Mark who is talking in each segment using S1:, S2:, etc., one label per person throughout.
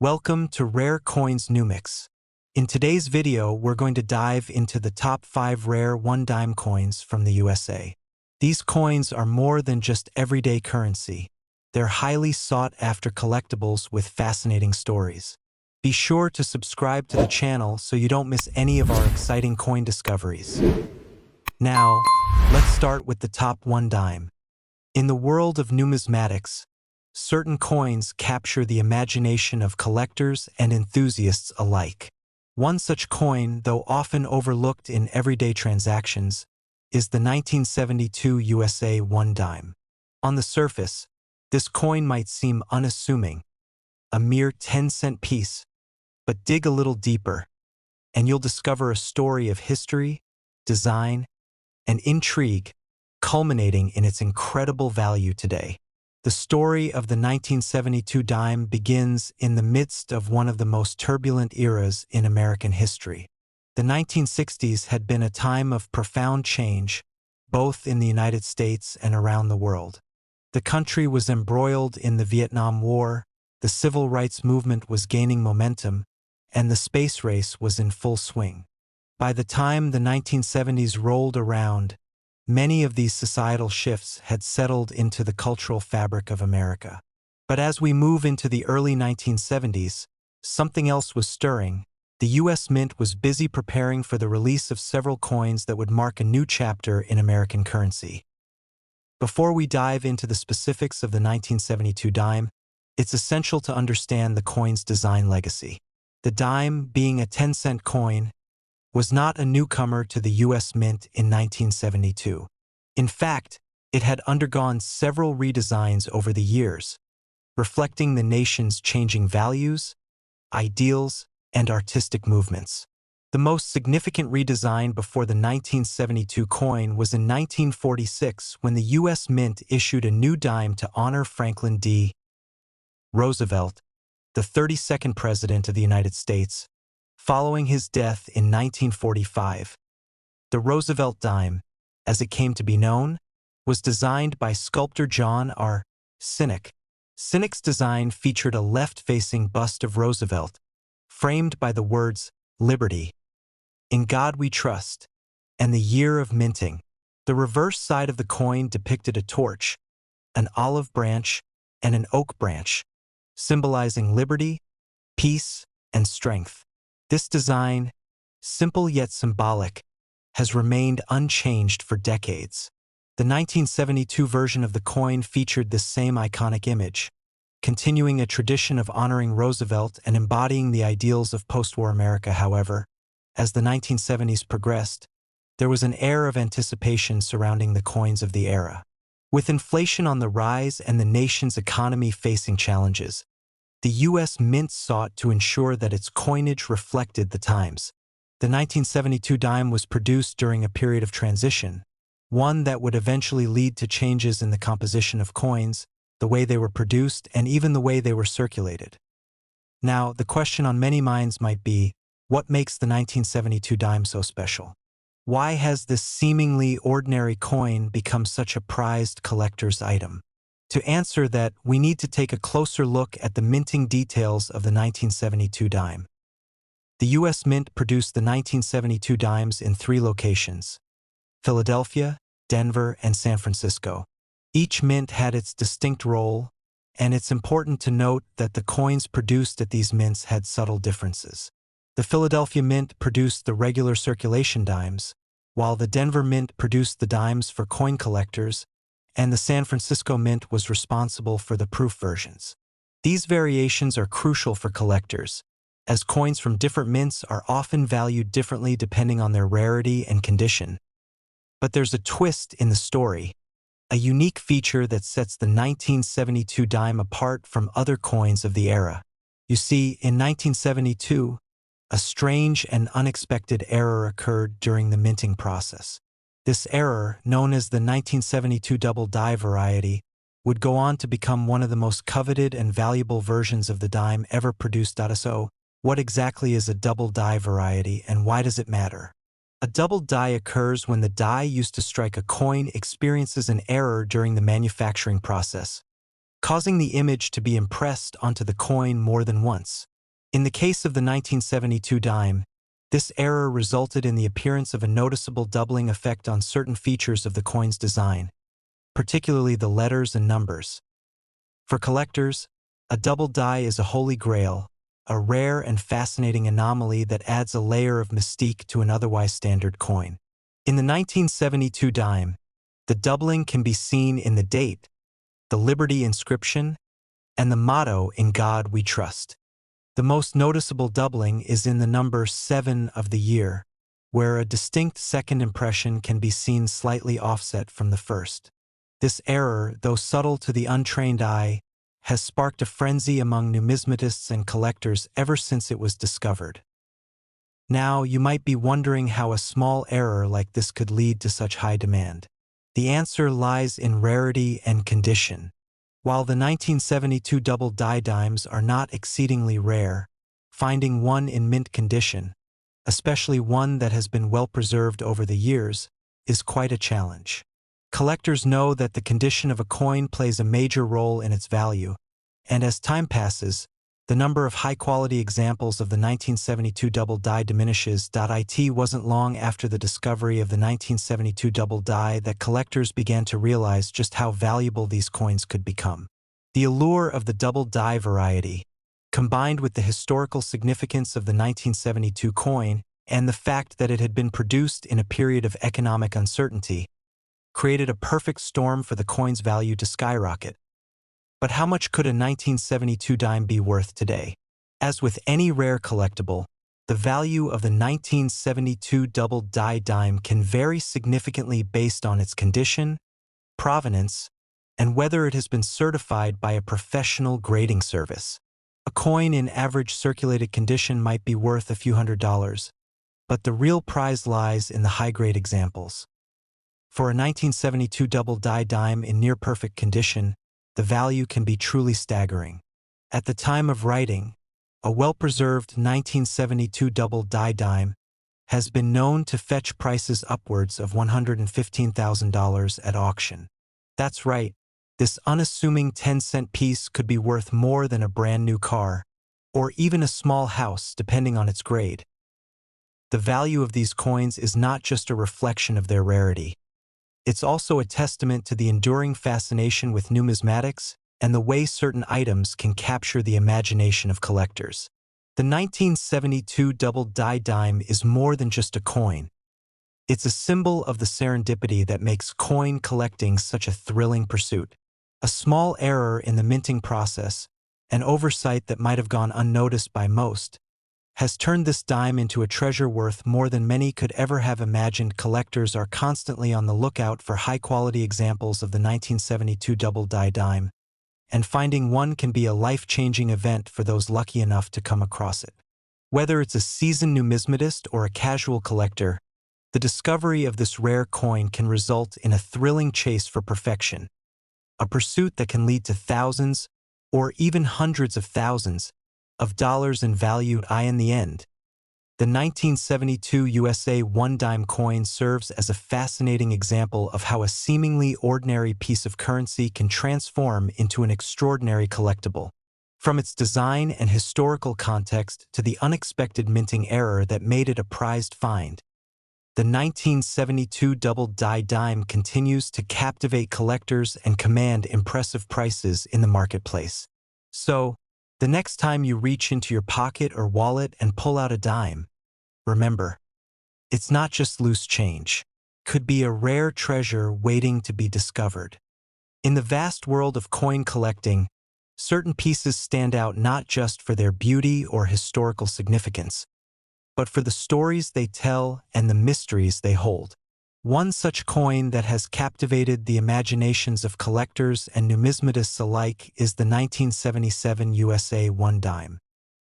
S1: Welcome to Rare Coins New Mix. In today's video, we're going to dive into the top 5 rare 1-dime coins from the USA. These coins are more than just everyday currency. They're highly sought-after collectibles with fascinating stories. Be sure to subscribe to the channel so you don't miss any of our exciting coin discoveries. Now, let's start with the top 1 dime. In the world of numismatics, certain coins capture the imagination of collectors and enthusiasts alike. One such coin, though often overlooked in everyday transactions, is the 1972 USA 1 dime. On the surface, this coin might seem unassuming, a mere 10-cent piece, but dig a little deeper, and you'll discover a story of history, design, and intrigue, culminating in its incredible value today. The story of the 1972 dime begins in the midst of one of the most turbulent eras in American history. The 1960s had been a time of profound change, both in the United States and around the world. The country was embroiled in the Vietnam War, the civil rights movement was gaining momentum, and the space race was in full swing. By the time the 1970s rolled around, many of these societal shifts had settled into the cultural fabric of America. But as we move into the early 1970s, something else was stirring. The U.S. Mint was busy preparing for the release of several coins that would mark a new chapter in American currency. Before we dive into the specifics of the 1972 dime, it's essential to understand the coin's design legacy. The dime, being a 10-cent coin, was not a newcomer to the U.S. Mint in 1972. In fact, it had undergone several redesigns over the years, reflecting the nation's changing values, ideals, and artistic movements. The most significant redesign before the 1972 coin was in 1946 when the U.S. Mint issued a new dime to honor Franklin D. Roosevelt, the 32nd President of the United States, following his death in 1945. The Roosevelt dime, as it came to be known, was designed by sculptor John R. Sinnock. Sinnock's design featured a left-facing bust of Roosevelt, framed by the words, "Liberty, in God we trust," and the year of minting. The reverse side of the coin depicted a torch, an olive branch, and an oak branch, symbolizing liberty, peace, and strength. This design, simple yet symbolic, has remained unchanged for decades. The 1972 version of the coin featured this same iconic image, continuing a tradition of honoring Roosevelt and embodying the ideals of post-war America. However, as the 1970s progressed, there was an air of anticipation surrounding the coins of the era. With inflation on the rise and the nation's economy facing challenges, the U.S. Mint sought to ensure that its coinage reflected the times. The 1972 dime was produced during a period of transition, one that would eventually lead to changes in the composition of coins, the way they were produced, and even the way they were circulated. Now, the question on many minds might be, what makes the 1972 dime so special? Why has this seemingly ordinary coin become such a prized collector's item? To answer that, we need to take a closer look at the minting details of the 1972 dime. The U.S. Mint produced the 1972 dimes in 3 locations: Philadelphia, Denver, and San Francisco. Each mint had its distinct role, and it's important to note that the coins produced at these mints had subtle differences. The Philadelphia Mint produced the regular circulation dimes, while the Denver Mint produced the dimes for coin collectors, and the San Francisco Mint was responsible for the proof versions. These variations are crucial for collectors, as coins from different mints are often valued differently depending on their rarity and condition. But there's a twist in the story, a unique feature that sets the 1972 dime apart from other coins of the era. You see, in 1972, a strange and unexpected error occurred during the minting process. This error, known as the 1972 double die variety, would go on to become one of the most coveted and valuable versions of the dime ever produced. So, what exactly is a double die variety and why does it matter? A double die occurs when the die used to strike a coin experiences an error during the manufacturing process, causing the image to be impressed onto the coin more than once. In the case of the 1972 dime, this error resulted in the appearance of a noticeable doubling effect on certain features of the coin's design, particularly the letters and numbers. For collectors, a double die is a holy grail, a rare and fascinating anomaly that adds a layer of mystique to an otherwise standard coin. In the 1972 dime, the doubling can be seen in the date, the Liberty inscription, and the motto "In God We Trust." The most noticeable doubling is in the number 7 of the year, where a distinct second impression can be seen slightly offset from the first. This error, though subtle to the untrained eye, has sparked a frenzy among numismatists and collectors ever since it was discovered. Now, you might be wondering how a small error like this could lead to such high demand. The answer lies in rarity and condition. While the 1972 double die dimes are not exceedingly rare, finding one in mint condition, especially one that has been well preserved over the years, is quite a challenge. Collectors know that the condition of a coin plays a major role in its value, and as time passes, the number of high-quality examples of the 1972 double die diminishes. It wasn't long after the discovery of the 1972 double die that collectors began to realize just how valuable these coins could become. The allure of the double die variety, combined with the historical significance of the 1972 coin and the fact that it had been produced in a period of economic uncertainty, created a perfect storm for the coin's value to skyrocket. But how much could a 1972 dime be worth today? As with any rare collectible, the value of the 1972 double die dime can vary significantly based on its condition, provenance, and whether it has been certified by a professional grading service. A coin in average circulated condition might be worth a few $100s, but the real prize lies in the high-grade examples. For a 1972 double die dime in near-perfect condition, the value can be truly staggering. At the time of writing, a well-preserved 1972 double die dime has been known to fetch prices upwards of $115,000 at auction. That's right, this unassuming 10-cent piece could be worth more than a brand-new car, or even a small house depending on its grade. The value of these coins is not just a reflection of their rarity. It's also a testament to the enduring fascination with numismatics and the way certain items can capture the imagination of collectors. The 1972 double die dime is more than just a coin. It's a symbol of the serendipity that makes coin collecting such a thrilling pursuit. A small error in the minting process, an oversight that might have gone unnoticed by most, has turned this dime into a treasure worth more than many could ever have imagined. Collectors are constantly on the lookout for high-quality examples of the 1972 double die dime, and finding one can be a life-changing event for those lucky enough to come across it. Whether it's a seasoned numismatist or a casual collector, the discovery of this rare coin can result in a thrilling chase for perfection, a pursuit that can lead to thousands or even hundreds of thousands of dollars in value. In the end, the 1972 USA one-dime coin serves as a fascinating example of how a seemingly ordinary piece of currency can transform into an extraordinary collectible. From its design and historical context to the unexpected minting error that made it a prized find, the 1972 double die dime continues to captivate collectors and command impressive prices in the marketplace. So, the next time you reach into your pocket or wallet and pull out a dime, remember, it's not just loose change. It could be a rare treasure waiting to be discovered. In the vast world of coin collecting, certain pieces stand out not just for their beauty or historical significance, but for the stories they tell and the mysteries they hold. One such coin that has captivated the imaginations of collectors and numismatists alike is the 1977 USA one dime.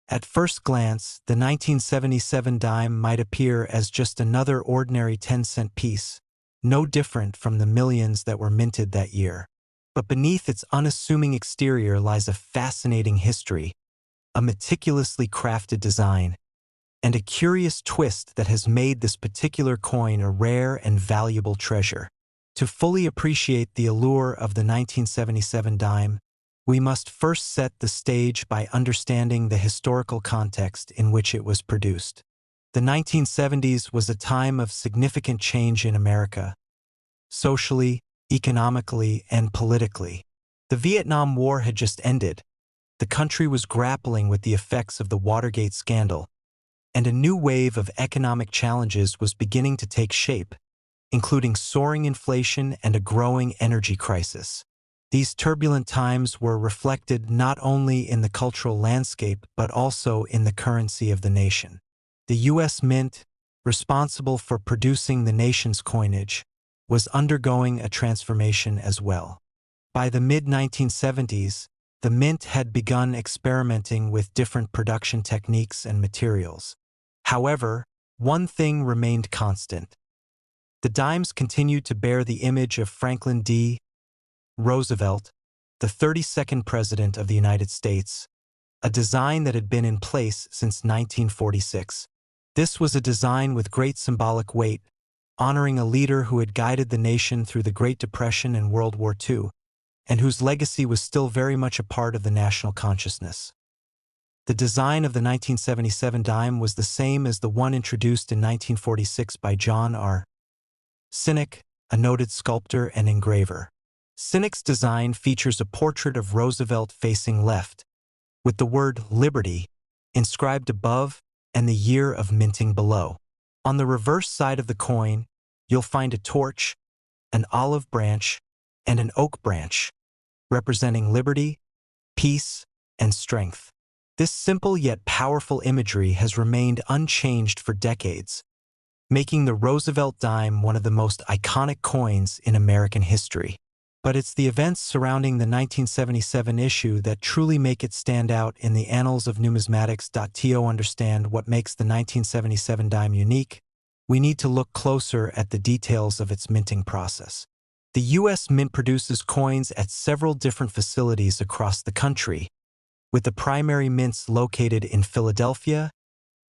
S1: At first glance, the 1977 dime might appear as just another ordinary 10-cent piece, no different from the millions that were minted that year. But beneath its unassuming exterior lies a fascinating history, a meticulously crafted design, and a curious twist that has made this particular coin a rare and valuable treasure. To fully appreciate the allure of the 1977 dime, We must first set the stage by understanding the historical context in which it was produced. The 1970s was a time of significant change in America, socially, economically, and politically. The Vietnam War had just ended. The country was grappling with the effects of the Watergate scandal, and a new wave of economic challenges was beginning to take shape, including soaring inflation and a growing energy crisis. These turbulent times were reflected not only in the cultural landscape but also in the currency of the nation. The U.S. Mint, responsible for producing the nation's coinage, was undergoing a transformation as well. By the mid-1970s, the Mint had begun experimenting with different production techniques and materials. However, one thing remained constant. The dimes continued to bear the image of Franklin D. Roosevelt, the 32nd President of the United States, a design that had been in place since 1946. This was a design with great symbolic weight, honoring a leader who had guided the nation through the Great Depression and World War II, and whose legacy was still very much a part of the national consciousness. The design of the 1977 dime was the same as the one introduced in 1946 by John R. Sinnock, a noted sculptor and engraver. Sinnock's design features a portrait of Roosevelt facing left, with the word Liberty inscribed above and the year of minting below. On the reverse side of the coin, you'll find a torch, an olive branch, and an oak branch, representing liberty, peace, and strength. This simple yet powerful imagery has remained unchanged for decades, making the Roosevelt dime one of the most iconic coins in American history. But it's the events surrounding the 1977 issue that truly make it stand out in the annals of numismatics. To understand what makes the 1977 dime unique, we need to look closer at the details of its minting process. The U.S. Mint produces coins at several different facilities across the country, with the primary mints located in Philadelphia,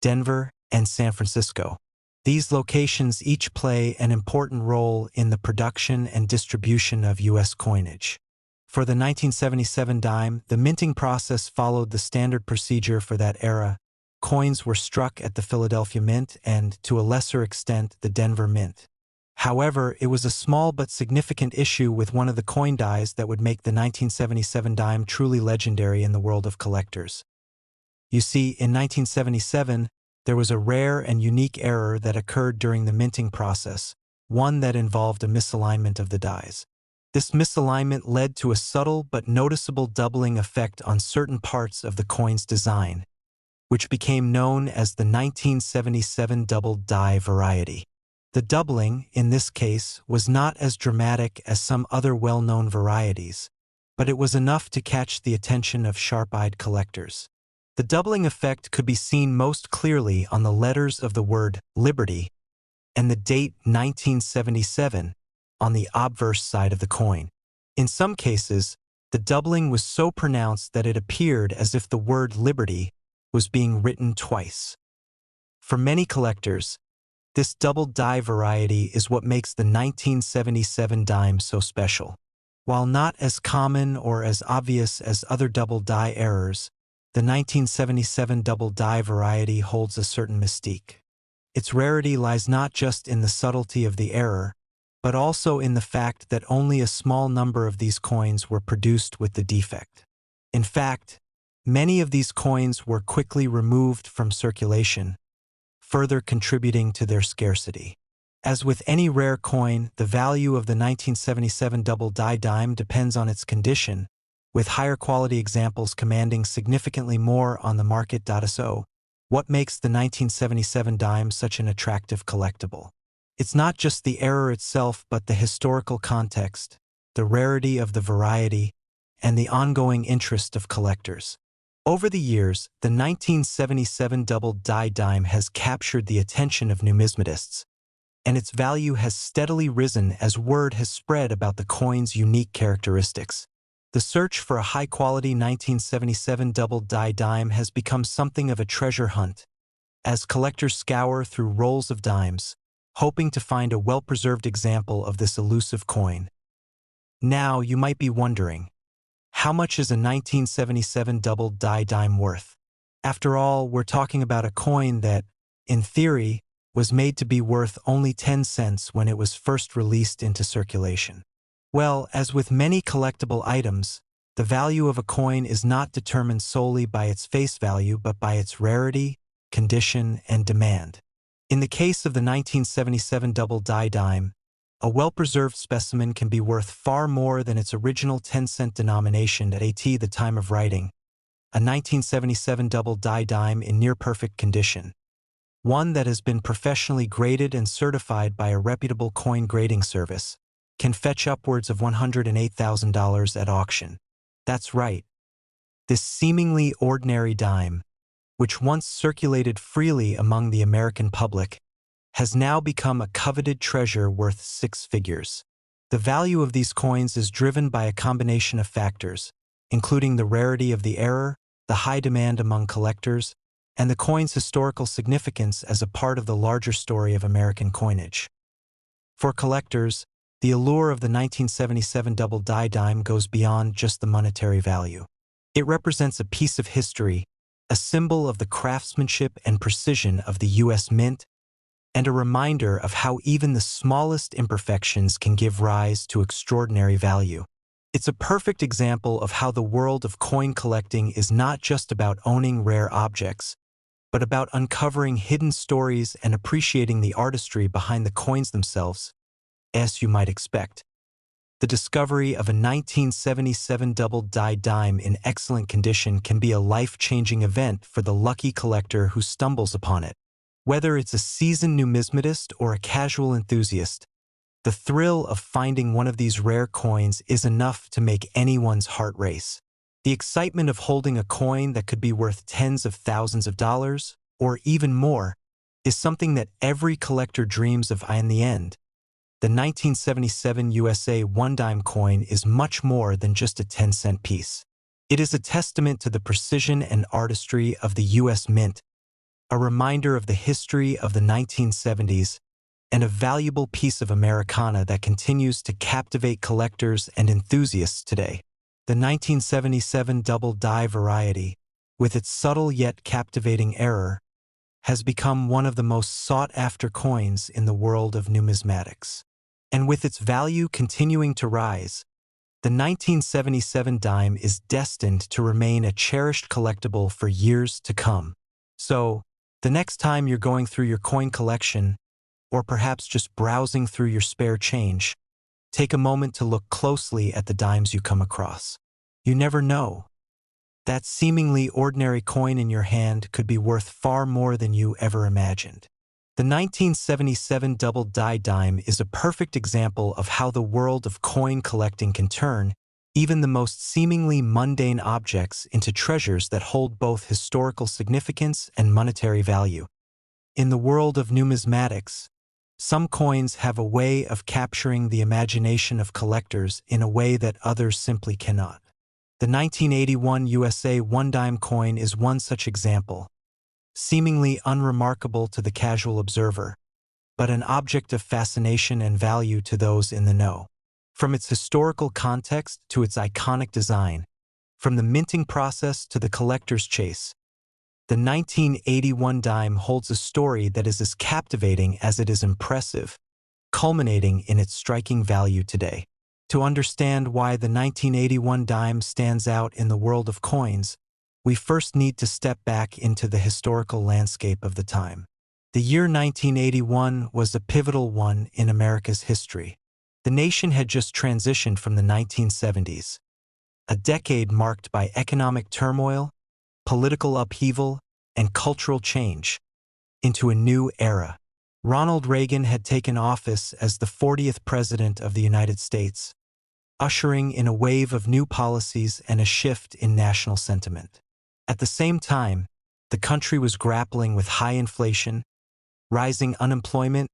S1: Denver, and San Francisco. These locations each play an important role in the production and distribution of U.S. coinage. For the 1977 dime, the minting process followed the standard procedure for that era. Coins were struck at the Philadelphia Mint and, to a lesser extent, the Denver Mint. However, it was a small but significant issue with one of the coin dies that would make the 1977 dime truly legendary in the world of collectors. You see, in 1977, there was a rare and unique error that occurred during the minting process, one that involved a misalignment of the dies. This misalignment led to a subtle but noticeable doubling effect on certain parts of the coin's design, which became known as the 1977 doubled die variety. The doubling, in this case, was not as dramatic as some other well-known varieties, but it was enough to catch the attention of sharp-eyed collectors. The doubling effect could be seen most clearly on the letters of the word Liberty and the date 1977 on the obverse side of the coin. In some cases, the doubling was so pronounced that it appeared as if the word Liberty was being written twice. For many collectors, this double die variety is what makes the 1977 dime so special. While not as common or as obvious as other double die errors, the 1977 double die variety holds a certain mystique. Its rarity lies not just in the subtlety of the error, but also in the fact that only a small number of these coins were produced with the defect. In fact, many of these coins were quickly removed from circulation, further contributing to their scarcity. As with any rare coin, the value of the 1977 double die dime depends on its condition, with higher quality examples commanding significantly more on the market. So, what makes the 1977 dime such an attractive collectible? It's not just the error itself but the historical context, the rarity of the variety, and the ongoing interest of collectors. Over the years, the 1977 double die dime has captured the attention of numismatists, and its value has steadily risen as word has spread about the coin's unique characteristics. The search for a high-quality 1977 double die dime has become something of a treasure hunt, as collectors scour through rolls of dimes, hoping to find a well-preserved example of this elusive coin. Now, you might be wondering, How much is a 1977 double-die dime worth? After all, we're talking about a coin that, in theory, was made to be worth only 10 cents when it was first released into circulation. Well, as with many collectible items, the value of a coin is not determined solely by its face value but by its rarity, condition, and demand. In the case of the 1977 double-die dime, a well-preserved specimen can be worth far more than its original 10-cent denomination at the time of writing, a 1977 double-die dime in near-perfect condition, one that has been professionally graded and certified by a reputable coin grading service, can fetch upwards of $108,000 at auction. That's right. This seemingly ordinary dime, which once circulated freely among the American public, has now become a coveted treasure worth six figures. The value of these coins is driven by a combination of factors, including the rarity of the error, the high demand among collectors, and the coin's historical significance as a part of the larger story of American coinage. For collectors, the allure of the 1977 double-die dime goes beyond just the monetary value. It represents a piece of history, a symbol of the craftsmanship and precision of the U.S. Mint, and a reminder of how even the smallest imperfections can give rise to extraordinary value. It's a perfect example of how the world of coin collecting is not just about owning rare objects, but about uncovering hidden stories and appreciating the artistry behind the coins themselves, as you might expect. The discovery of a 1977 double-die dime in excellent condition can be a life-changing event for the lucky collector who stumbles upon it. Whether it's a seasoned numismatist or a casual enthusiast, the thrill of finding one of these rare coins is enough to make anyone's heart race. The excitement of holding a coin that could be worth tens of thousands of dollars, or even more, is something that every collector dreams of. In the end, the 1977 USA one-dime coin is much more than just a 10-cent piece. It is a testament to the precision and artistry of the U.S. Mint, a reminder of the history of the 1970s, and a valuable piece of Americana that continues to captivate collectors and enthusiasts today. The 1977 double-die variety, with its subtle yet captivating error, has become one of the most sought-after coins in the world of numismatics. And with its value continuing to rise, the 1977 dime is destined to remain a cherished collectible for years to come. So, the next time you're going through your coin collection, or perhaps just browsing through your spare change, take a moment to look closely at the dimes you come across. You never know. That seemingly ordinary coin in your hand could be worth far more than you ever imagined. The 1977 double-die dime is a perfect example of how the world of coin collecting can turn even the most seemingly mundane objects into treasures that hold both historical significance and monetary value. In the world of numismatics, some coins have a way of capturing the imagination of collectors in a way that others simply cannot. The 1981 USA one-dime coin is one such example, seemingly unremarkable to the casual observer, but an object of fascination and value to those in the know. From its historical context to its iconic design, from the minting process to the collector's chase, the 1981 dime holds a story that is as captivating as it is impressive, culminating in its striking value today. To understand why the 1981 dime stands out in the world of coins, we first need to step back into the historical landscape of the time. The year 1981 was a pivotal one in America's history. The nation had just transitioned from the 1970s, a decade marked by economic turmoil, political upheaval, and cultural change, into a new era. Ronald Reagan had taken office as the 40th President of the United States, ushering in a wave of new policies and a shift in national sentiment. At the same time, the country was grappling with high inflation, rising unemployment,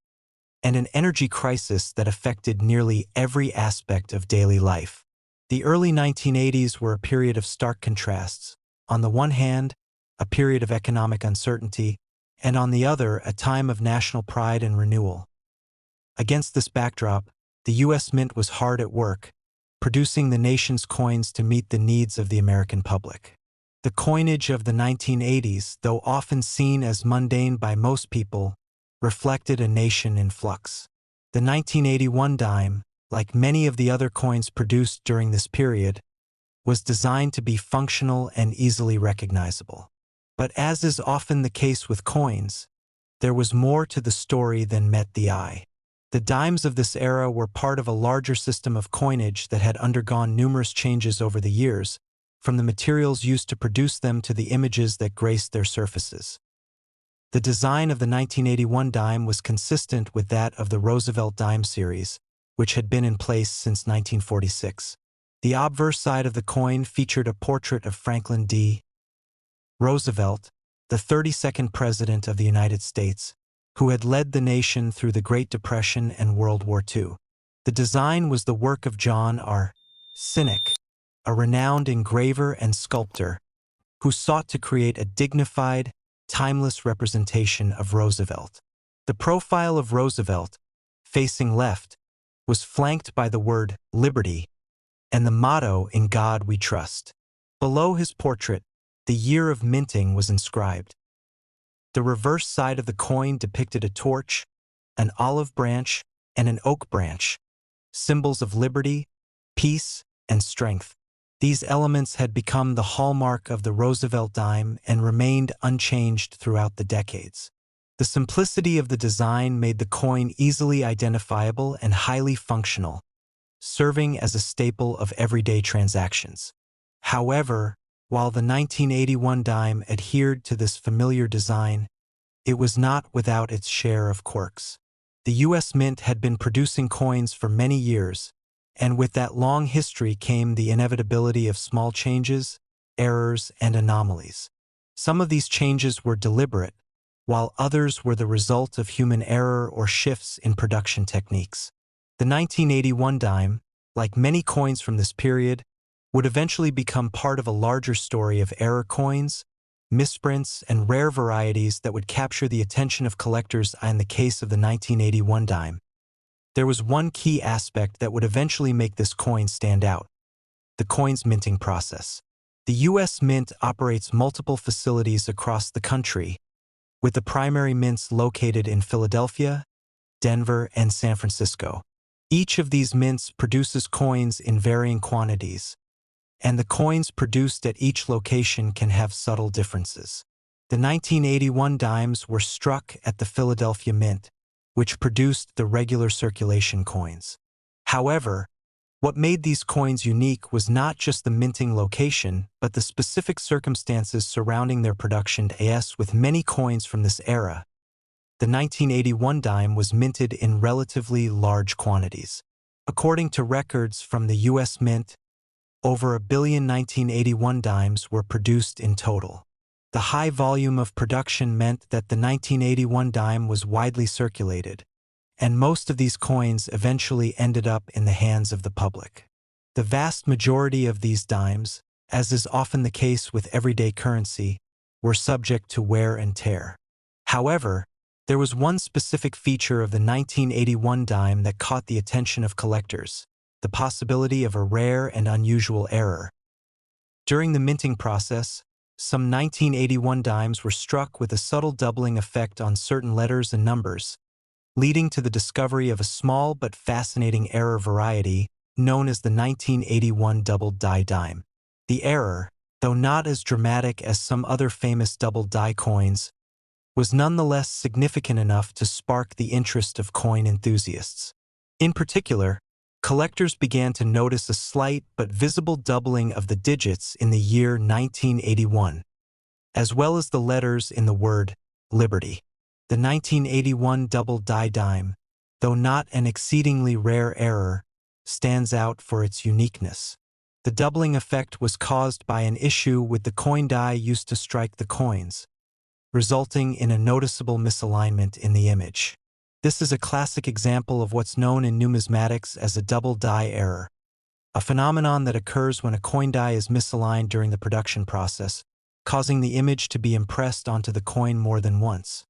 S1: and an energy crisis that affected nearly every aspect of daily life. The early 1980s were a period of stark contrasts. On the one hand, a period of economic uncertainty, and on the other, a time of national pride and renewal. Against this backdrop, the U.S. Mint was hard at work, producing the nation's coins to meet the needs of the American public. The coinage of the 1980s, though often seen as mundane by most people, reflected a nation in flux. The 1981 dime, like many of the other coins produced during this period, was designed to be functional and easily recognizable. But as is often the case with coins, there was more to the story than met the eye. The dimes of this era were part of a larger system of coinage that had undergone numerous changes over the years, from the materials used to produce them to the images that graced their surfaces. The design of the 1981 dime was consistent with that of the Roosevelt dime series, which had been in place since 1946. The obverse side of the coin featured a portrait of Franklin D. Roosevelt, the 32nd President of the United States, who had led the nation through the Great Depression and World War II. The design was the work of John R. Sinnock, a renowned engraver and sculptor, who sought to create a dignified, timeless representation of Roosevelt. The profile of Roosevelt, facing left, was flanked by the word liberty and the motto "In God We Trust." Below his portrait, the year of minting was inscribed. The reverse side of the coin depicted a torch, an olive branch, and an oak branch, symbols of liberty, peace, and strength. These elements had become the hallmark of the Roosevelt dime and remained unchanged throughout the decades. The simplicity of the design made the coin easily identifiable and highly functional, serving as a staple of everyday transactions. However, while the 1981 dime adhered to this familiar design, it was not without its share of quirks. The U.S. Mint had been producing coins for many years, and with that long history came the inevitability of small changes, errors, and anomalies. Some of these changes were deliberate, while others were the result of human error or shifts in production techniques. The 1981 dime, like many coins from this period, would eventually become part of a larger story of error coins, misprints, and rare varieties that would capture the attention of collectors. In the case of the 1981 dime, there was one key aspect that would eventually make this coin stand out: the coin's minting process. The U.S. Mint operates multiple facilities across the country, with the primary mints located in Philadelphia, Denver, and San Francisco. Each of these mints produces coins in varying quantities, and the coins produced at each location can have subtle differences. The 1981 dimes were struck at the Philadelphia Mint, which produced the regular circulation coins. However, what made these coins unique was not just the minting location, but the specific circumstances surrounding their production. As with many coins from this era, the 1981 dime was minted in relatively large quantities. According to records from the U.S. Mint, over 1 billion 1981 dimes were produced in total. The high volume of production meant that the 1981 dime was widely circulated, and most of these coins eventually ended up in the hands of the public. The vast majority of these dimes, as is often the case with everyday currency, were subject to wear and tear. However, there was one specific feature of the 1981 dime that caught the attention of collectors: the possibility of a rare and unusual error. During the minting process, some 1981 dimes were struck with a subtle doubling effect on certain letters and numbers, leading to the discovery of a small but fascinating error variety known as the 1981 double die dime. The error, though not as dramatic as some other famous double die coins, was nonetheless significant enough to spark the interest of coin enthusiasts. In particular, collectors began to notice a slight but visible doubling of the digits in the year 1981, as well as the letters in the word liberty. The 1981 double die dime, though not an exceedingly rare error, stands out for its uniqueness. The doubling effect was caused by an issue with the coin die used to strike the coins, resulting in a noticeable misalignment in the image. This is a classic example of what's known in numismatics as a double die error, a phenomenon that occurs when a coin die is misaligned during the production process, causing the image to be impressed onto the coin more than once.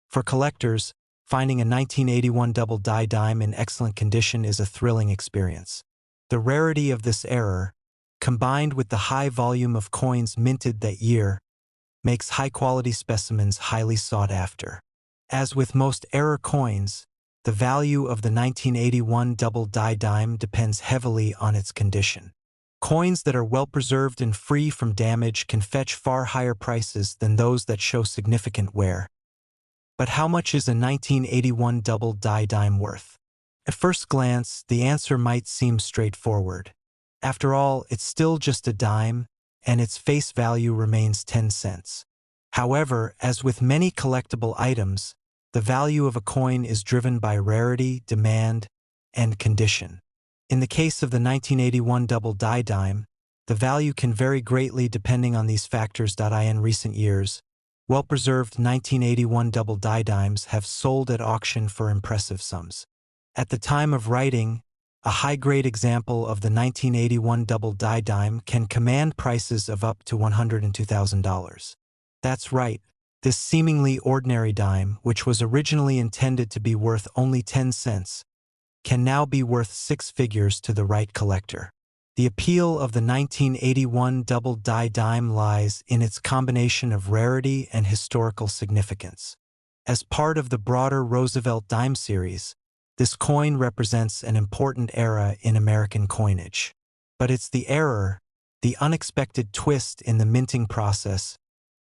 S1: For collectors, finding a 1981 double die dime in excellent condition is a thrilling experience. The rarity of this error, combined with the high volume of coins minted that year, makes high-quality specimens highly sought after. As with most error coins, the value of the 1981 double die dime depends heavily on its condition. Coins that are well-preserved and free from damage can fetch far higher prices than those that show significant wear. But how much is a 1981 double die dime worth? At first glance, the answer might seem straightforward. After all, it's still just a dime, and its face value remains 10 cents. However, as with many collectible items, the value of a coin is driven by rarity, demand, and condition. In the case of the 1981 double die dime, the value can vary greatly depending on these factors. In recent years, well-preserved 1981 double die dimes have sold at auction for impressive sums. At the time of writing, a high-grade example of the 1981 double die dime can command prices of up to $102,000. That's right, this seemingly ordinary dime, which was originally intended to be worth only 10 cents, can now be worth six figures to the right collector. The appeal of the 1981 double die dime lies in its combination of rarity and historical significance. As part of the broader Roosevelt dime series, this coin represents an important era in American coinage. But it's the error, the unexpected twist in the minting process,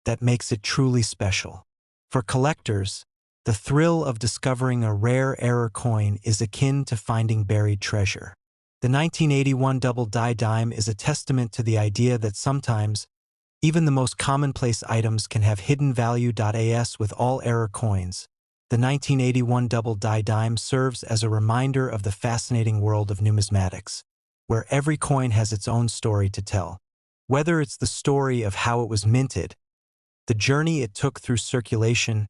S1: that makes it truly special. For collectors, the thrill of discovering a rare error coin is akin to finding buried treasure. The 1981 double die dime is a testament to the idea that sometimes, even the most commonplace items can have hidden value. As with all error coins, the 1981 double die dime serves as a reminder of the fascinating world of numismatics, where every coin has its own story to tell. Whether it's the story of how it was minted, the journey it took through circulation,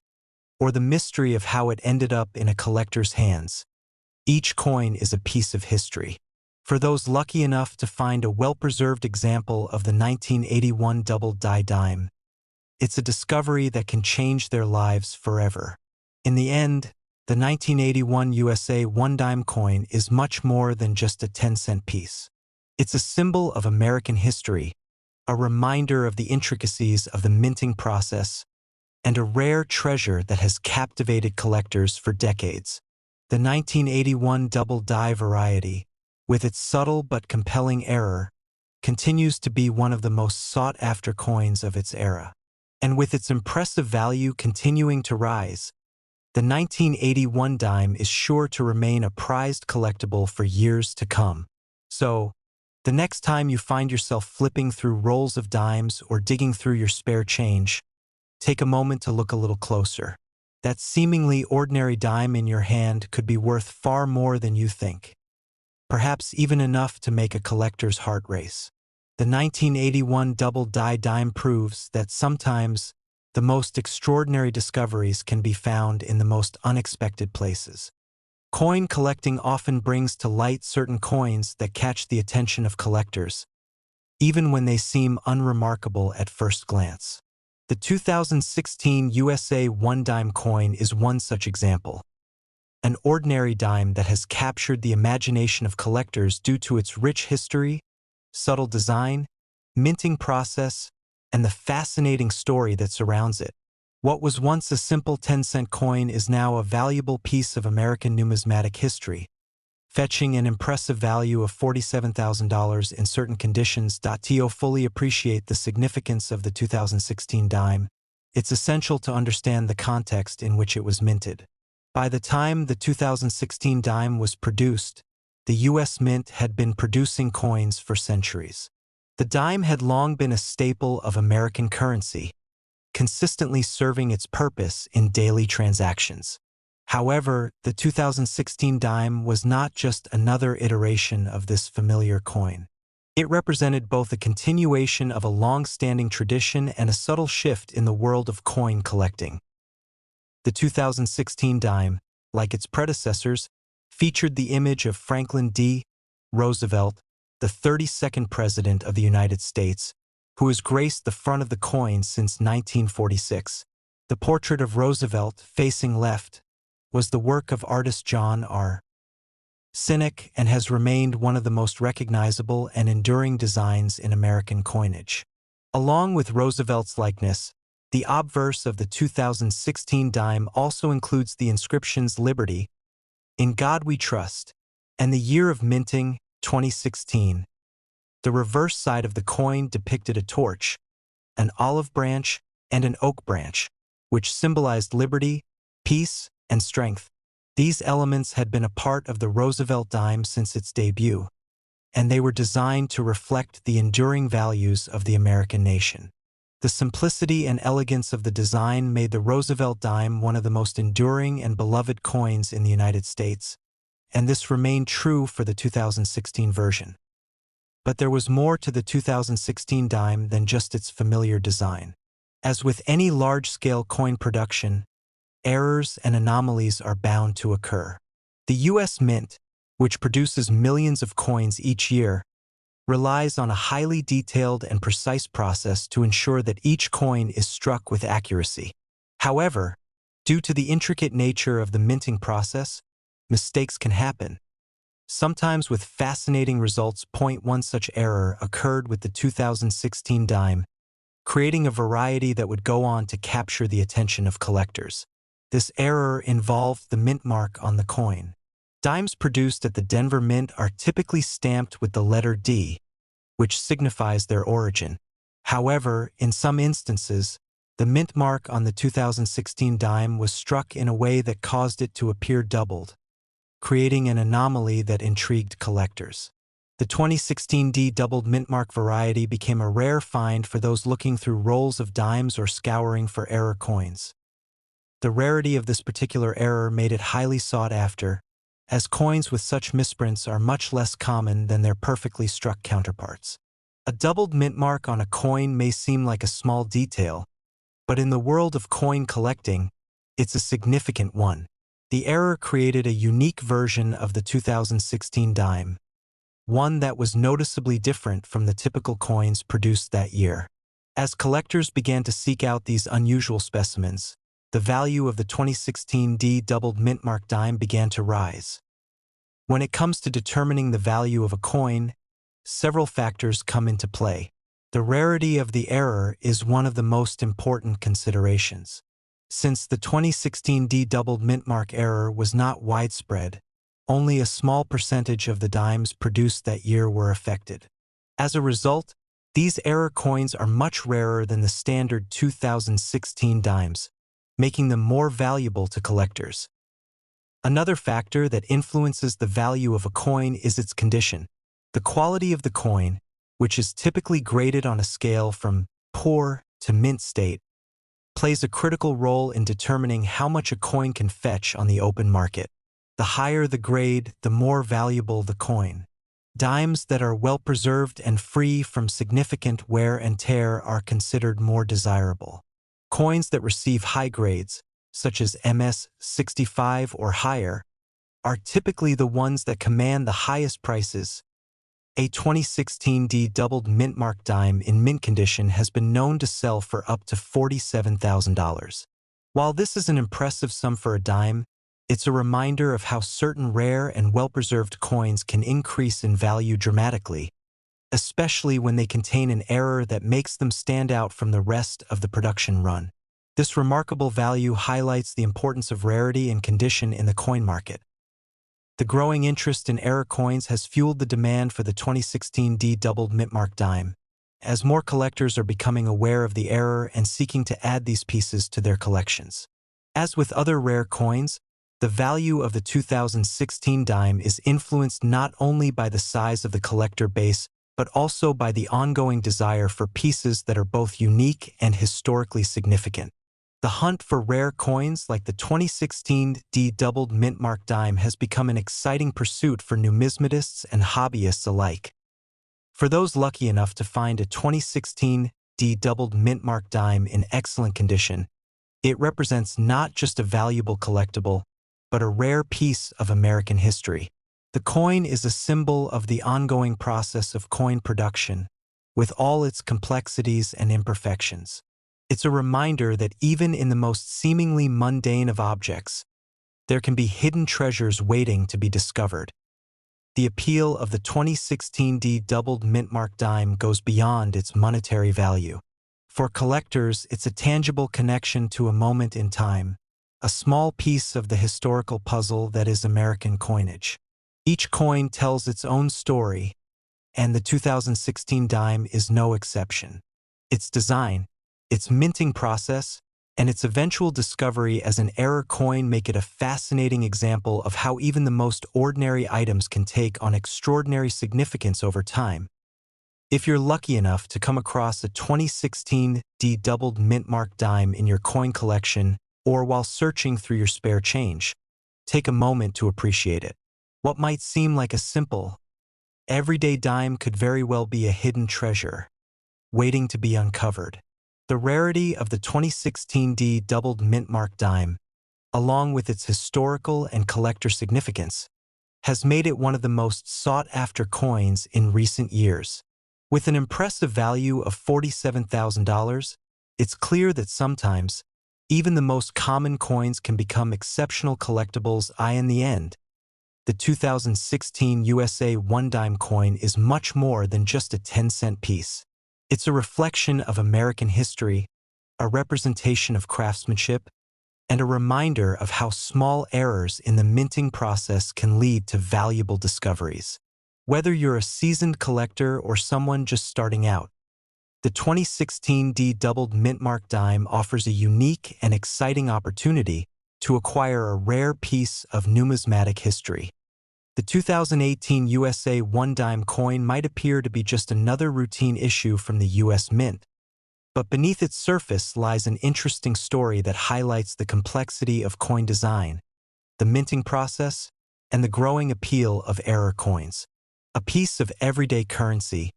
S1: or the mystery of how it ended up in a collector's hands, each coin is a piece of history. For those lucky enough to find a well-preserved example of the 1981 double die dime, it's a discovery that can change their lives forever. In the end, the 1981 USA one-dime coin is much more than just a 10-cent piece. It's a symbol of American history, a reminder of the intricacies of the minting process, and a rare treasure that has captivated collectors for decades. The 1981 double die variety, with its subtle but compelling error, continues to be one of the most sought-after coins of its era. And with its impressive value continuing to rise, the 1981 dime is sure to remain a prized collectible for years to come. So, the next time you find yourself flipping through rolls of dimes or digging through your spare change, take a moment to look a little closer. That seemingly ordinary dime in your hand could be worth far more than you think. Perhaps even enough to make a collector's heart race. The 1981 double die dime proves that sometimes the most extraordinary discoveries can be found in the most unexpected places. Coin collecting often brings to light certain coins that catch the attention of collectors, even when they seem unremarkable at first glance. The 2016 USA one-dime coin is one such example. An ordinary dime that has captured the imagination of collectors due to its rich history, subtle design, minting process, and the fascinating story that surrounds it. What was once a simple 10-cent coin is now a valuable piece of American numismatic history, fetching an impressive value of $47,000 in certain conditions. To fully appreciate the significance of the 2016 dime, it's essential to understand the context in which it was minted. By the time the 2016 dime was produced, the U.S. Mint had been producing coins for centuries. The dime had long been a staple of American currency, consistently serving its purpose in daily transactions. However, the 2016 dime was not just another iteration of this familiar coin. It represented both a continuation of a long-standing tradition and a subtle shift in the world of coin collecting. The 2016 dime, like its predecessors, featured the image of Franklin D. Roosevelt, the 32nd President of the United States, who has graced the front of the coin since 1946. The portrait of Roosevelt, facing left, was the work of artist John R. Sinnock, and has remained one of the most recognizable and enduring designs in American coinage. Along with Roosevelt's likeness, the obverse of the 2016 dime also includes the inscriptions Liberty, In God We Trust, and the year of minting, 2016. The reverse side of the coin depicted a torch, an olive branch, and an oak branch, which symbolized liberty, peace, and strength. These elements had been a part of the Roosevelt dime since its debut, and they were designed to reflect the enduring values of the American nation. The simplicity and elegance of the design made the Roosevelt dime one of the most enduring and beloved coins in the United States, and this remained true for the 2016 version. But there was more to the 2016 dime than just its familiar design. As with any large-scale coin production, errors and anomalies are bound to occur. The U.S. Mint, which produces millions of coins each year, relies on a highly detailed and precise process to ensure that each coin is struck with accuracy. However, due to the intricate nature of the minting process, mistakes can happen. Sometimes with fascinating results. One such error occurred with the 2016 dime, creating a variety that would go on to capture the attention of collectors. This error involved the mint mark on the coin. Dimes produced at the Denver Mint are typically stamped with the letter D, which signifies their origin. However, in some instances, the mint mark on the 2016 dime was struck in a way that caused it to appear doubled, creating an anomaly that intrigued collectors. The 2016 D doubled mint mark variety became a rare find for those looking through rolls of dimes or scouring for error coins. The rarity of this particular error made it highly sought after, as coins with such misprints are much less common than their perfectly struck counterparts. A doubled mint mark on a coin may seem like a small detail, but in the world of coin collecting, it's a significant one. The error created a unique version of the 2016 dime, one that was noticeably different from the typical coins produced that year. As collectors began to seek out these unusual specimens, the value of the 2016 D doubled mint mark dime began to rise. When it comes to determining the value of a coin, several factors come into play. The rarity of the error is one of the most important considerations. Since the 2016 D doubled mint mark error was not widespread, only a small percentage of the dimes produced that year were affected. As a result, these error coins are much rarer than the standard 2016 dimes, making them more valuable to collectors. Another factor that influences the value of a coin is its condition. The quality of the coin, which is typically graded on a scale from poor to mint state, plays a critical role in determining how much a coin can fetch on the open market. The higher the grade, the more valuable the coin. Dimes that are well preserved and free from significant wear and tear are considered more desirable. Coins that receive high grades, such as MS-65 or higher, are typically the ones that command the highest prices. A 2016 D doubled mint mark dime in mint condition has been known to sell for up to $47,000. While this is an impressive sum for a dime, it's a reminder of how certain rare and well-preserved coins can increase in value dramatically, especially when they contain an error that makes them stand out from the rest of the production run. This remarkable value highlights the importance of rarity and condition in the coin market. The growing interest in error coins has fueled the demand for the 2016 D doubled mint mark dime, as more collectors are becoming aware of the error and seeking to add these pieces to their collections. As with other rare coins, the value of the 2016 dime is influenced not only by the size of the collector base, but also by the ongoing desire for pieces that are both unique and historically significant. The hunt for rare coins like the 2016 D doubled mint mark dime has become an exciting pursuit for numismatists and hobbyists alike. For those lucky enough to find a 2016 D doubled mint mark dime in excellent condition, it represents not just a valuable collectible, but a rare piece of American history. The coin is a symbol of the ongoing process of coin production, with all its complexities and imperfections. It's a reminder that even in the most seemingly mundane of objects, there can be hidden treasures waiting to be discovered. The appeal of the 2016 doubled mint-mark dime goes beyond its monetary value. For collectors, it's a tangible connection to a moment in time, a small piece of the historical puzzle that is American coinage. Each coin tells its own story, and the 2016 dime is no exception. Its design, its minting process, and its eventual discovery as an error coin make it a fascinating example of how even the most ordinary items can take on extraordinary significance over time. If you're lucky enough to come across a 2016 doubled mint-mark dime in your coin collection or while searching through your spare change, take a moment to appreciate it. What might seem like a simple, everyday dime could very well be a hidden treasure, waiting to be uncovered. The rarity of the 2016 doubled mint-mark dime, along with its historical and collector significance, has made it one of the most sought-after coins in recent years. With an impressive value of $47,000, it's clear that sometimes, even the most common coins can become exceptional collectibles. In the end, the 2016 USA 1-dime coin is much more than just a 10-cent piece. It's a reflection of American history, a representation of craftsmanship, and a reminder of how small errors in the minting process can lead to valuable discoveries. Whether you're a seasoned collector or someone just starting out, the 2016 doubled mint-mark dime offers a unique and exciting opportunity to acquire a rare piece of numismatic history. The 2018 USA 1-dime coin might appear to be just another routine issue from the US Mint, but beneath its surface lies an interesting story that highlights the complexity of coin design, the minting process, and the growing appeal of error coins. A piece of everyday currency,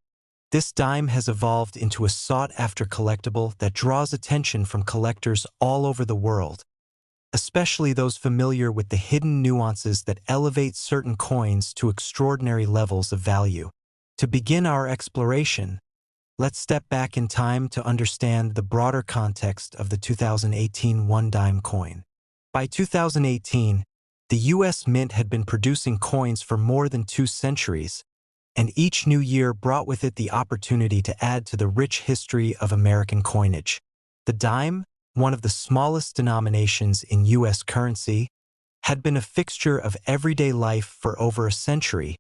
S1: this dime has evolved into a sought-after collectible that draws attention from collectors all over the world, especially those familiar with the hidden nuances that elevate certain coins to extraordinary levels of value. To begin our exploration, let's step back in time to understand the broader context of the 2018 1-dime coin. By 2018, the U.S. Mint had been producing coins for more than 2 centuries, and each new year brought with it the opportunity to add to the rich history of American coinage. The dime, one of the smallest denominations in U.S. currency, had been a fixture of everyday life for over a century,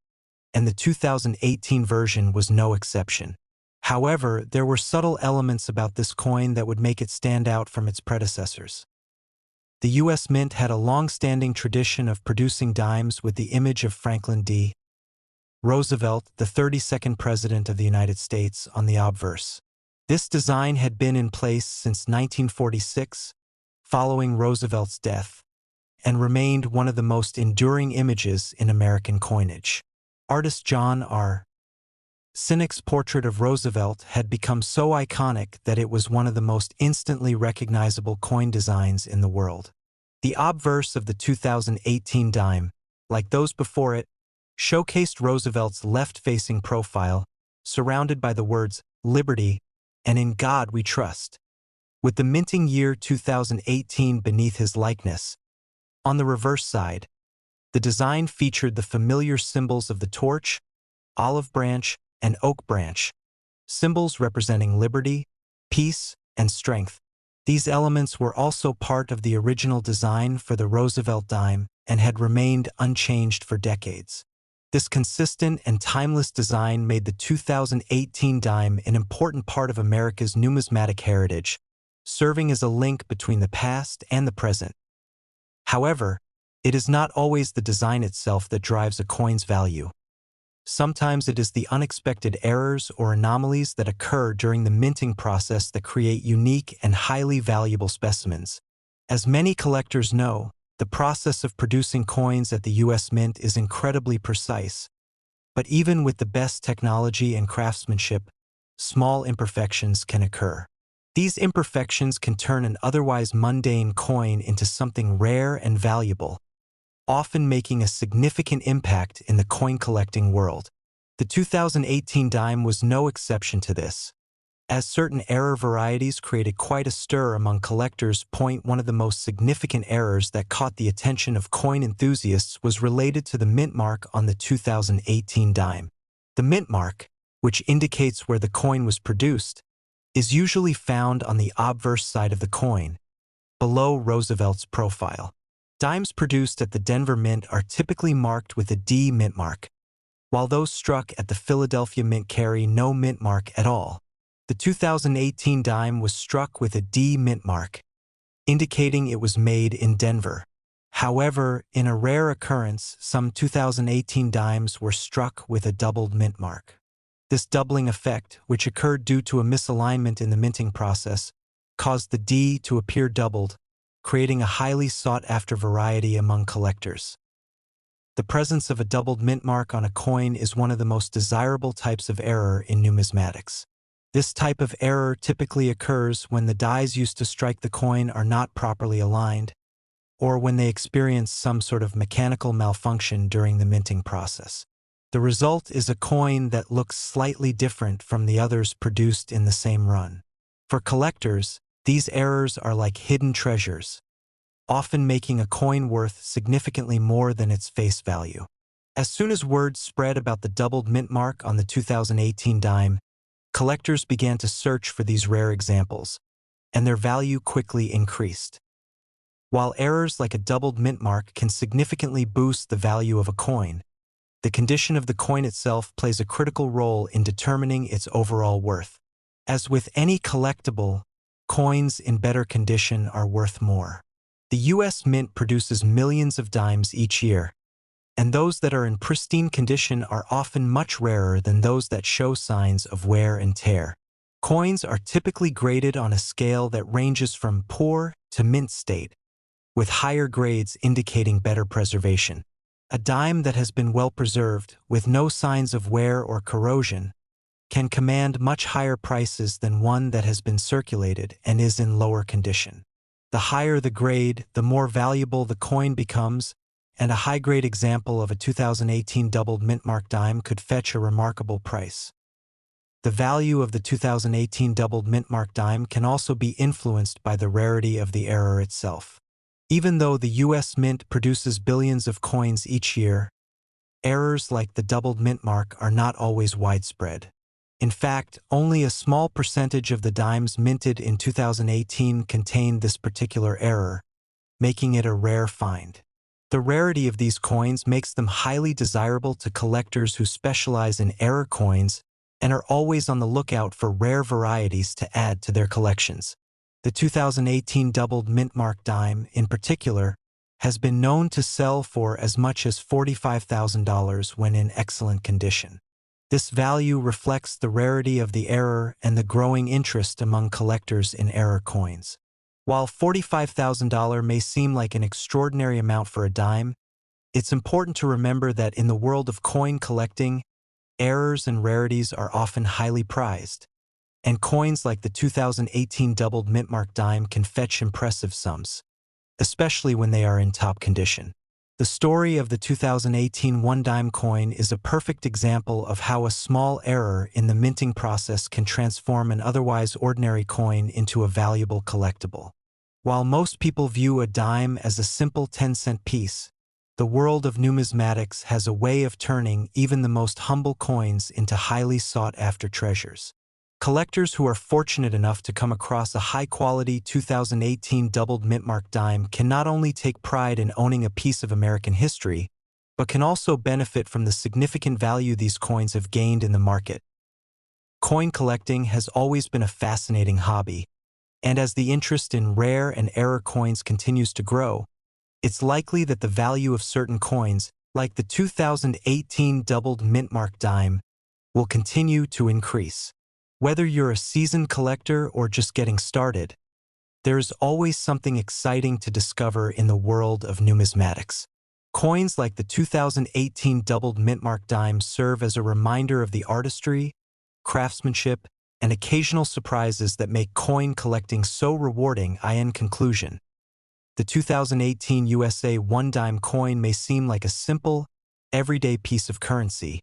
S1: and the 2018 version was no exception. However, there were subtle elements about this coin that would make it stand out from its predecessors. The U.S. Mint had a long-standing tradition of producing dimes with the image of Franklin D. Roosevelt, the 32nd President of the United States, on the obverse. This design had been in place since 1946, following Roosevelt's death, and remained one of the most enduring images in American coinage. Artist John R. Sinnock's portrait of Roosevelt had become so iconic that it was one of the most instantly recognizable coin designs in the world. The obverse of the 2018 dime, like those before it, showcased Roosevelt's left-facing profile, surrounded by the words "Liberty" and "In God We Trust," with the minting year 2018 beneath his likeness. On the reverse side, the design featured the familiar symbols of the torch, olive branch, and oak branch, symbols representing liberty, peace, and strength. These elements were also part of the original design for the Roosevelt dime and had remained unchanged for decades. This consistent and timeless design made the 2018 dime an important part of America's numismatic heritage, serving as a link between the past and the present. However, it is not always the design itself that drives a coin's value. Sometimes it is the unexpected errors or anomalies that occur during the minting process that create unique and highly valuable specimens. As many collectors know, the process of producing coins at the U.S. Mint is incredibly precise. But even with the best technology and craftsmanship, small imperfections can occur. These imperfections can turn an otherwise mundane coin into something rare and valuable, often making a significant impact in the coin collecting world. The 2018 dime was no exception to this. as certain error varieties created quite a stir among collectors. One of the most significant errors that caught the attention of coin enthusiasts was related to the mint mark on the 2018 dime. The mint mark, which indicates where the coin was produced, is usually found on the obverse side of the coin, below Roosevelt's profile. Dimes produced at the Denver Mint are typically marked with a D mint mark, while those struck at the Philadelphia Mint carry no mint mark at all. The 2018 dime was struck with a D mint mark, indicating it was made in Denver. However, in a rare occurrence, some 2018 dimes were struck with a doubled mint mark. This doubling effect, which occurred due to a misalignment in the minting process, caused the D to appear doubled, creating a highly sought-after variety among collectors. The presence of a doubled mint mark on a coin is one of the most desirable types of error in numismatics. This type of error typically occurs when the dies used to strike the coin are not properly aligned, or when they experience some sort of mechanical malfunction during the minting process. The result is a coin that looks slightly different from the others produced in the same run. For collectors, these errors are like hidden treasures, often making a coin worth significantly more than its face value. As soon as word spread about the doubled mint mark on the 2018 dime, collectors began to search for these rare examples, and their value quickly increased. While errors like a doubled mint mark can significantly boost the value of a coin, the condition of the coin itself plays a critical role in determining its overall worth. As with any collectible, coins in better condition are worth more. The U.S. Mint produces millions of dimes each year, and those that are in pristine condition are often much rarer than those that show signs of wear and tear. Coins are typically graded on a scale that ranges from poor to mint state, with higher grades indicating better preservation. A dime that has been well preserved, with no signs of wear or corrosion, can command much higher prices than one that has been circulated and is in lower condition. The higher the grade, the more valuable the coin becomes, and a high-grade example of a 2018 doubled mint mark dime could fetch a remarkable price. The value of the 2018 doubled mint mark dime can also be influenced by the rarity of the error itself. Even though the U.S. Mint produces billions of coins each year, errors like the doubled mint mark are not always widespread. In fact, only a small percentage of the dimes minted in 2018 contained this particular error, making it a rare find. The rarity of these coins makes them highly desirable to collectors who specialize in error coins and are always on the lookout for rare varieties to add to their collections. The 2018 doubled mint mark dime, in particular, has been known to sell for as much as $45,000 when in excellent condition. This value reflects the rarity of the error and the growing interest among collectors in error coins. While $45,000 may seem like an extraordinary amount for a dime, it's important to remember that in the world of coin collecting, errors and rarities are often highly prized, and coins like the 2018 doubled mint mark dime can fetch impressive sums, especially when they are in top condition. The story of the 2018 one-dime coin is a perfect example of how a small error in the minting process can transform an otherwise ordinary coin into a valuable collectible. While most people view a dime as a simple 10-cent piece, the world of numismatics has a way of turning even the most humble coins into highly sought-after treasures. Collectors who are fortunate enough to come across a high-quality 2018 doubled mint mark dime can not only take pride in owning a piece of American history, but can also benefit from the significant value these coins have gained in the market. Coin collecting has always been a fascinating hobby, and as the interest in rare and error coins continues to grow, it's likely that the value of certain coins, like the 2018 doubled mint mark dime, will continue to increase. Whether you're a seasoned collector or just getting started, there is always something exciting to discover in the world of numismatics. Coins like the 2018 doubled mint mark dime serve as a reminder of the artistry, craftsmanship, and occasional surprises that make coin collecting so rewarding. In conclusion, the 2018 USA one-dime coin may seem like a simple, everyday piece of currency,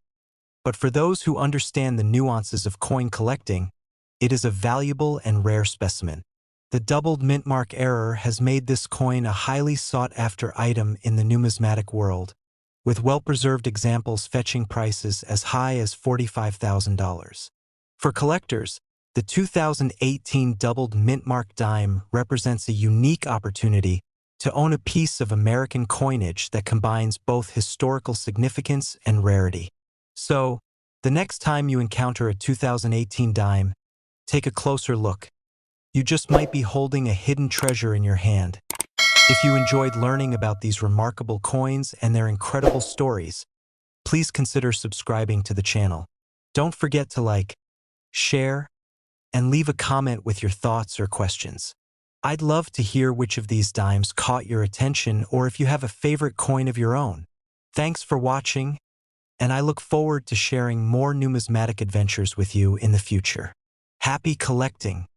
S1: but for those who understand the nuances of coin collecting, It is a valuable and rare specimen. The doubled mint mark error has made this coin a highly sought-after item in the numismatic world, with well-preserved examples fetching prices as high as $45,000. For collectors, the 2018 doubled mint mark dime represents a unique opportunity to own a piece of American coinage that combines both historical significance and rarity. So, the next time you encounter a 2018 dime, take a closer look. You just might be holding a hidden treasure in your hand. If you enjoyed learning about these remarkable coins and their incredible stories, please consider subscribing to the channel. Don't forget to like, share, and leave a comment with your thoughts or questions. I'd love to hear which of these dimes caught your attention or if you have a favorite coin of your own. Thanks for watching, and I look forward to sharing more numismatic adventures with you in the future. Happy collecting!